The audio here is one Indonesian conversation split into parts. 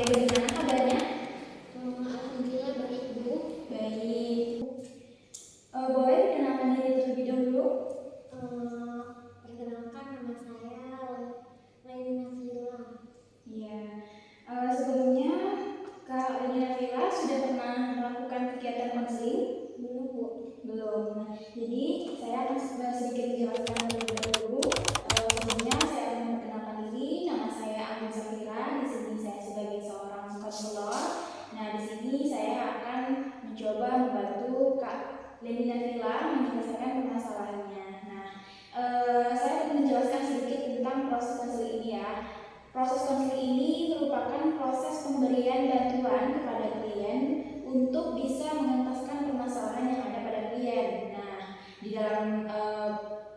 bagaimana kabarnya? Alhamdulillah baik, Bu. Baik. Boleh perkenalkan diri terlebih dahulu? Perkenalkan, nama saya Laini Nafila. Iya. Sebelumnya Kak Leni Nafila sudah pernah melakukan kegiatan konseling? Belum, Bu. Belum. Nah, jadi saya akan sedikit menjelaskan terlebih dahulu. Sebelumnya saya akan memperkenalkan diri. Nama saya Amin Safira. Di sini saya sebagai seorang konselor. Nah, di sini saya akan mencoba membantu Kak Leni Nafila menyelesaikan permasalahannya. Nah, saya akan menjelaskan sedikit tentang proses konseling ini ya. Proses konseling ini merupakan proses pemberian bantuan kepada klien untuk bisa mengentaskan permasalahan yang ada pada klien. Nah, di dalam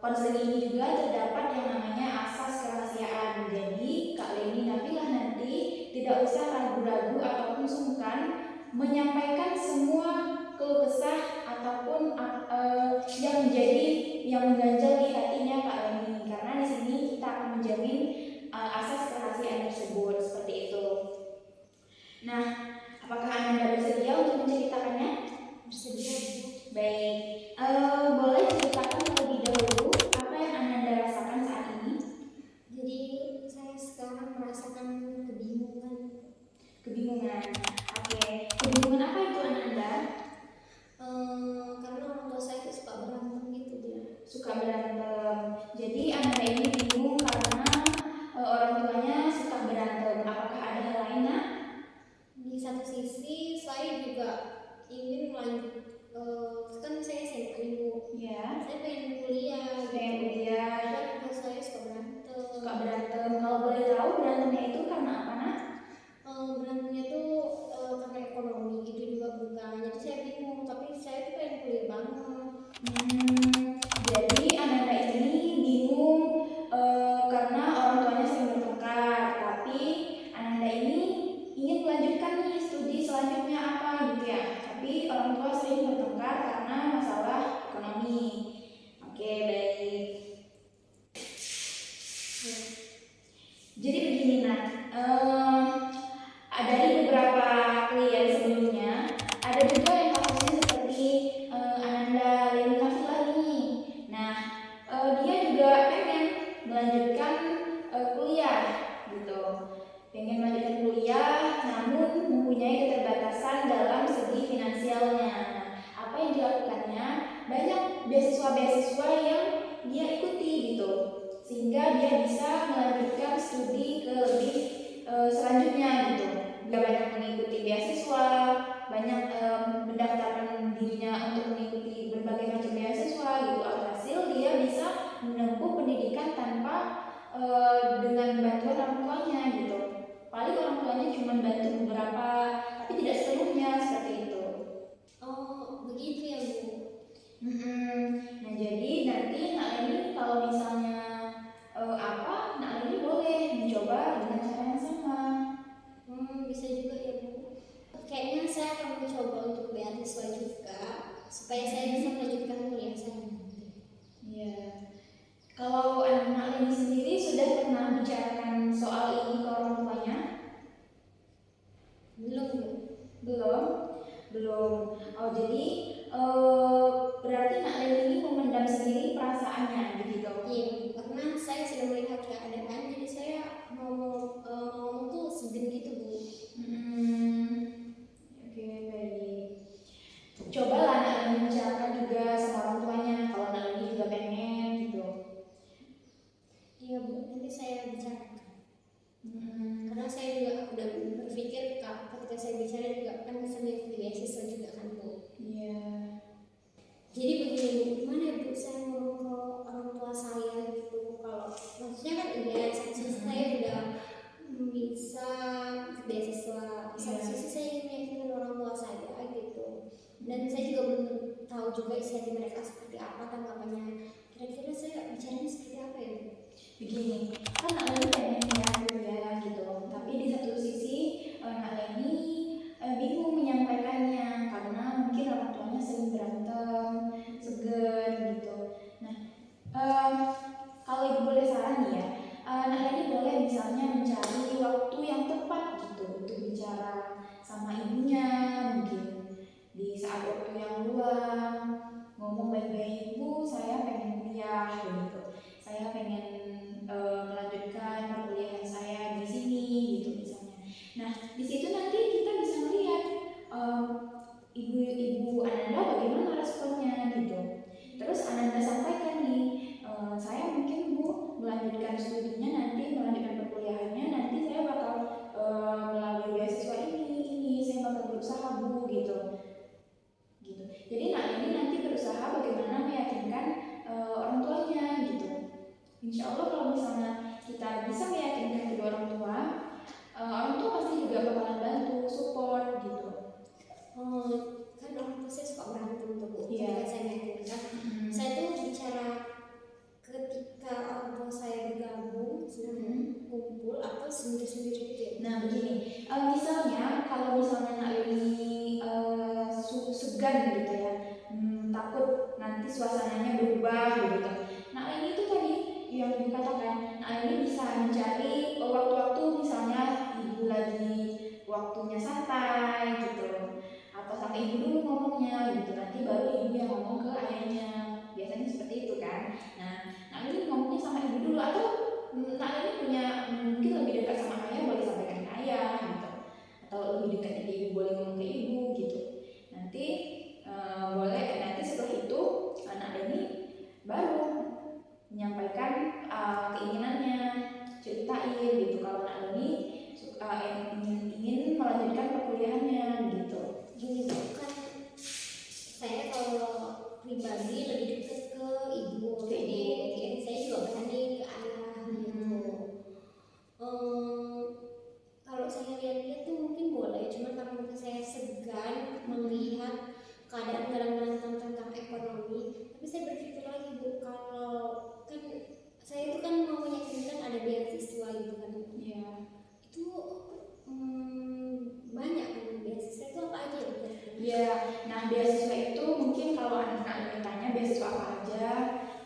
konseling ini juga terdapat yang namanya asas kerahasiaan. Jadi, Kak Leni Nafila nanti tidak usah ragu-ragu ataupun sungkan menyampaikan semua keluh kesah ataupun yang mengganjal di hatinya Kak Leni, karena di sini kita akan menjamin asas kerahasiaan tersebut seperti itu. Nah, apakah Anda bersedia untuk menceritakannya? Bersedia, Bu. Baik, boleh ceritakan terlebih dahulu apa yang Anda rasakan saat ini? Jadi saya sekarang merasakan kebingungan. Kebingungan. Oke, kebingungan apa itu Anda? Karena orang tua saya itu suka berantem gitu, Bu. Suka berantem. Jadi Anda ini bingung karena orang tuanya suka berantem. Apakah ada hal lain, Nak? Di satu sisi saya juga ingin melanjut, kan saya SMA nih, Bu. Ya. Saya pengen kuliah. Pengen kuliah. Tapi orang tua saya suka berantem. Suka berantem. Kalau boleh tahu berantemnya itu karena apa, Nak? Berantemnya tuh karena ekonomi gitu juga bukan. Jadi saya bingung. Tapi saya tuh pengen kuliah banget. Jadi Ananda ini bingung karena orang tuanya sering bertengkar, tapi Ananda ini ingin melanjutkan nih studi selanjutnya apa gitu ya. Tapi orang tua sering bertengkar karena masalah ekonomi. Oke, baik. Jadi begini, Nak. Dari beberapa klien sebelumnya, ada juga yang kasusnya seperti Ananda Leni Nafila ini. Nah, dia juga pengen melanjutkan kuliah gitu. Pengen melanjutkan kuliah, namun mempunyai keterbatasan dalam segi finansialnya. Nah, apa yang dilakukannya? Banyak beasiswa-beasiswa yang dia ikuti gitu, sehingga dia bisa melanjutkan studi ke lebih selanjutnya gitu. Dia banyak mengikuti beasiswa, banyak mendaftarkan dirinya untuk mengikuti berbagai macam beasiswa gitu. Alhasil dia bisa menempuh pendidikan tanpa dengan bantuan orang tuanya gitu. Paling orang tuanya cuma bantu beberapa, tapi tidak sepenuhnya seperti itu. Oh, begitu ya, Bu. Nah, jadi nanti Nak Leni kalau misalnya Nak Leni boleh mencoba dengan cara yang sama. Bisa juga ya, Bu. Kayaknya saya akan mencoba untuk beasiswa juga supaya saya bisa melanjutkan kuliah saya nanti. Iya. Kalau Nak Leni sendiri sudah pernah bicarakan soal ini ke orang tuanya? Belum, Bu. Belum. Oh, jadi berarti Nak Leni ini memendam sendiri perasaannya begitu? Iya, karena saya sudah melihat keadaan, jadi saya mau tuh segan gitu, Bu. Oke, baik. Cobalah Nak Leni bicarakan juga sama orang tuanya kalau Nak Leni juga pengen gitu. Iya, Bu, nanti saya bicarakan. Karena saya juga udah berpikir ketika saya bicara juga kan bisa mengikuti beasiswa juga kan, Bu. Iya. Jadi begini, Bu, gimana ya, Bu, saya ngomong ke orang tua saya gitu. Kalau maksudnya kan iya, saya udah bisa beasiswa. Di satu sisi saya ingin meyakinkan orang tua saya gitu. Dan saya juga belum tahu juga isi hati mereka seperti apa, tanggapannya. Kira-kira saya bicaranya seperti apa ya, Bu? Begini, kan Nak Leni pengen ya kuliah gitu, tapi di satu sisi Nak Leni bingung menyampaikannya karena mungkin orang tuanya sering berantem, segan gitu. Nah, kalau Ibu boleh saran nih ya, Nak Leni boleh misalnya mencari waktu yang tepat gitu untuk bicara bicara sama ibunya, mungkin di saat waktu yang luang ngomong baik-baik, "Bu, saya pengen kuliah," begitu. "Saya pengen melanjutkan perkuliahan saya di sini," gitu misalnya. Nah, di situ nanti kita bisa melihat ibu Ananda bagaimana responnya gitu. Terus Ananda sampaikan nih, "Saya mungkin Bu melanjutkan studinya nanti, melanjutkan perkuliahannya nanti saya bakal melalui beasiswa ini saya bakal berusaha Bu," gitu. Jadi ini nanti berusaha bagaimana meyakinkan orang tuanya gitu. Insya Allah kalau misalnya kita bisa meyakinkan kedua orang tua pasti juga bakalan bantu, support gitu. Kan orang tua saya suka berantem tuh Bu. Iya. Ketika saya meyakinkan, saya tuh bicara ketika orang tua saya bergabung, sedang kumpul atau sendiri-sendiri gitu. Nah begini, misalnya kalau misalnya Nak Leni segan gitu ya, takut nanti suasananya berubah begitu. Nak Leni itu tadi yang ibu katakan, Nak Leni bisa mencari waktu-waktu misalnya ibu lagi waktunya santai gitu, atau sampai ibu dulu ngomongnya gitu, nanti baru ibu yang ngomong ke ayahnya, biasanya seperti itu kan. Nah, Nak Leni ngomongnya sama ibu dulu, atau Nak Leni punya mungkin lebih dekat sama ayah, boleh sampaikan ke ayah gitu, atau lebih dekatnya ke ibu boleh ngomong ke ibu gitu. Nanti boleh, nanti setelah itu Nak Leni baru menyampaikan keinginannya, ceritain gitu kalau Nak Leni ingin melanjutkan perkuliahannya gitu. Gini Bu, kan saya kalau pribadi lebih dekat ke ibu, jadi saya juga berani ke ayah gitu. Kalau saya lihat-lihat tuh mungkin boleh, cuma karena mungkin saya segan melihat keadaan kadang-kadang tentang ekonomi. Tapi saya berpikir lagi Bu, kalau kan saya itu kan mau meyakinkan ada beasiswa gitu kan. Iya. Itu banyak kan beasiswa itu apa aja ya? Iya, nah beasiswa itu mungkin kalau anak-anak tanya beasiswa apa aja,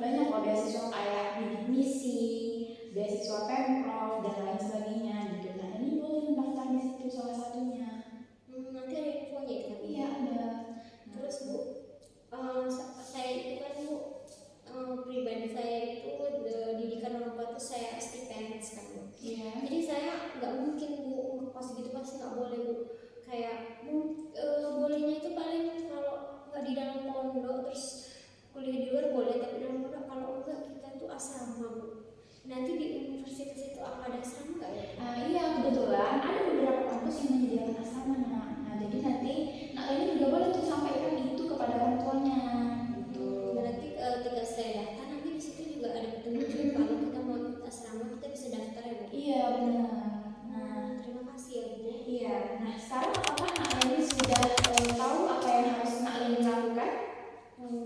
banyak kok beasiswa kayak bidik misi, beasiswa Pemprov dan lain sebagainya gitu. Nah ini boleh mendaftar di situ salah satunya. Nanti ada infonya kan? Iya ada. Terus Bu, saya itu kan Bu, pribadi saya itu didikan orang tua itu saya stipends kan Bu. Iya. Jadi saya nggak mungkin Bu ngekos gitu, pasti nggak boleh Bu. Kayak bolehnya itu paling kalau nggak di dalam pondok, terus kuliah di luar boleh, tapi dalam pondok kalau enggak kita tuh asrama Bu. Nanti di universitas itu apa ada asrama nggak ya? Iya kebetulan ada beberapa kampus yang menyediakan asrama. Nah jadi nanti Nak Leni juga boleh tuh sampaikan itu kepada orang tuanya gitu. Berarti ketika saya daftar nanti di situ juga ada petunjuk kalau kita mau ikut asrama kita bisa daftar ya Bu. Iya benar. Nah terima kasih ya Bu. Iya. Nah sekarang apakah Nak Leni sudah tahu apa yang harus Nak Leni lakukan?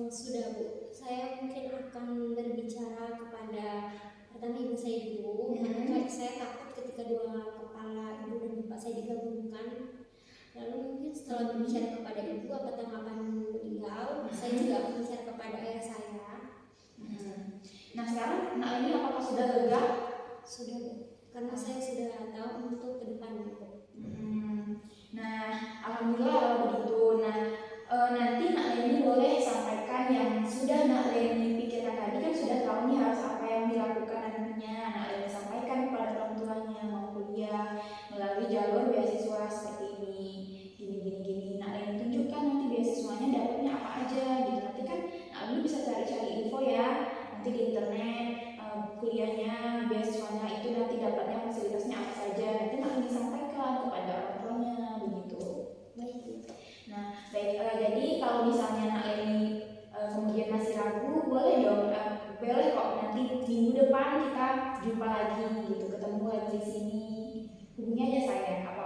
Sudah Bu. Saya mungkin akan berbicara kepada pertama ibu saya dulu, karena saya takut ketika dua kepala ibu dan bapak saya digabungkan. Lalu mungkin setelah berbicara kepada ibu apa tanggapan beliau, saya juga akan bicara kepada ayah saya. Nah sekarang Nak Leni apakah sudah lega? Sudah Bu, karena saya sudah tahu untuk ke depannya Bu. Nah alhamdulillah kalau begitu. Nah nanti Nak Leni boleh sampaikan yang sudah Nak Leni pikirkan tadi, kan sudah tahu nih harus apa yang dilakukan nantinya. Nak Leni sampaikan kepada orang tuanya mau kuliah melalui jalur beasiswa seperti ini, gini. Nak Leni tunjukkan nanti beasiswanya dapatnya apa aja gitu. Nanti kan Nak Leni bisa cari-cari info ya nanti di internet, kuliahnya, beasiswanya itu nanti dapatnya fasilitasnya apa saja. Nanti Nak Leni sampaikan kepada orang tuanya begitu. Baik. Nah, baik, jadi kalau misalnya Nak Leni kemudian masih ragu, boleh dong, boleh kok nanti minggu depan kita jumpa lagi gitu, ketemu lagi di sini. Hubungi aja saya, apa